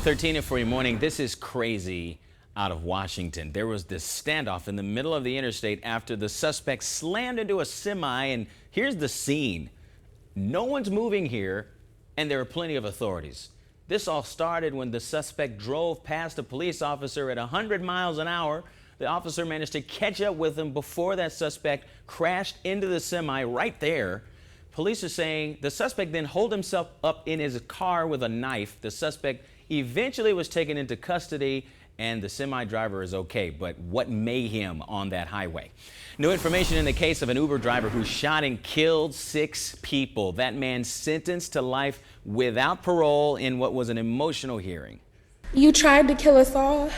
13 at 4 morning. This is crazy out of Washington. There was this standoff in the middle of the interstate after the suspect slammed into a semi, and here's the scene. No one's moving here, and there are plenty of authorities. This all started when the suspect drove past a police officer at 100 miles an hour. The officer managed to catch up with him before that suspect crashed into the semi right there. Police are saying the suspect then holed himself up in his car with a knife. The suspect eventually was taken into custody, and the semi driver is okay. But what mayhem on that highway. New information in the case of an Uber driver who shot and killed 6 people. That man sentenced to life without parole in what was an emotional hearing. You tried to kill us all.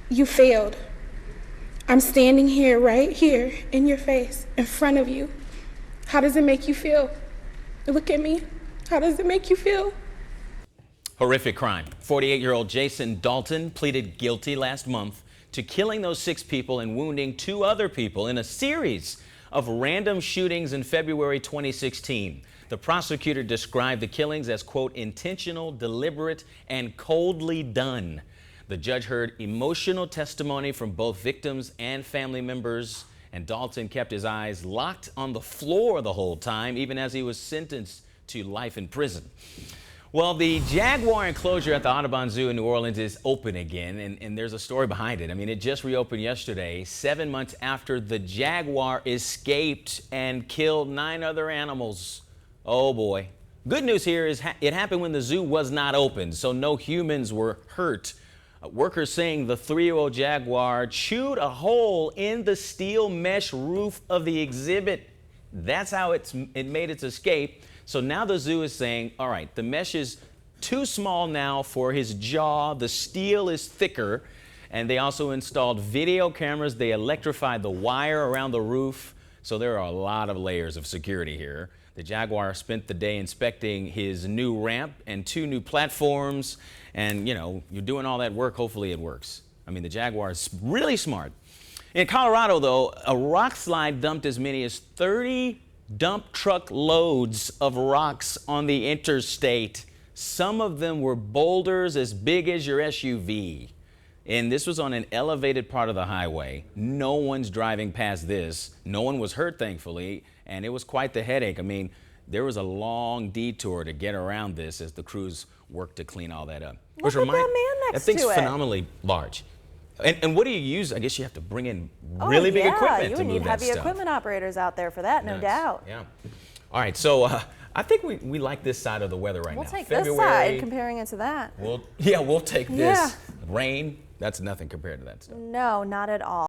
You failed. I'm standing here, right here, in your face, in front of you. How does it make you feel? Look at me. How does it make you feel? Horrific crime. 48-year-old Jason Dalton pleaded guilty last month to killing those 6 people and wounding 2 other people in a series of random shootings in February 2016. The prosecutor described the killings as, quote, intentional, deliberate, and coldly done. The judge heard emotional testimony from both victims and family members, and Dalton kept his eyes locked on the floor the whole time, even as he was sentenced to life in prison. Well, the Jaguar enclosure at the Audubon Zoo in New Orleans is open again, and there's a story behind it. I mean, it just reopened yesterday, 7 months after the jaguar escaped and killed 9 other animals. Oh boy. Good news here is it happened when the zoo was not open, so no humans were hurt. Workers saying the 3-year-old jaguar chewed a hole in the steel mesh roof of the exhibit. That's how it made its escape. So now the zoo is saying, all right, the mesh is too small now for his jaw. The steel is thicker. And they also installed video cameras. They electrified the wire around the roof. So there are a lot of layers of security here. The jaguar spent the day inspecting his new ramp and 2 new platforms. And, you know, you're doing all that work. Hopefully it works. I mean, the jaguar is really smart. In Colorado, though, a rock slide dumped as many as 30 dump truck loads of rocks on the interstate. Some of them were boulders as big as your SUV. And this was on an elevated part of the highway. No one's driving past this. No one was hurt, thankfully, and it was quite the headache. I mean, there was a long detour to get around this as the crews worked to clean all that up. Look at that man next to it. That thing's phenomenally large. And what do you use? I guess you have to bring in really big equipment to move that stuff. You would need heavy equipment operators out there for that, no doubt. Yeah. All right, so I think we like this side of the weather right now. We'll take this side comparing it to that. We'll take this. Rain, that's nothing compared to that stuff. No, not at all.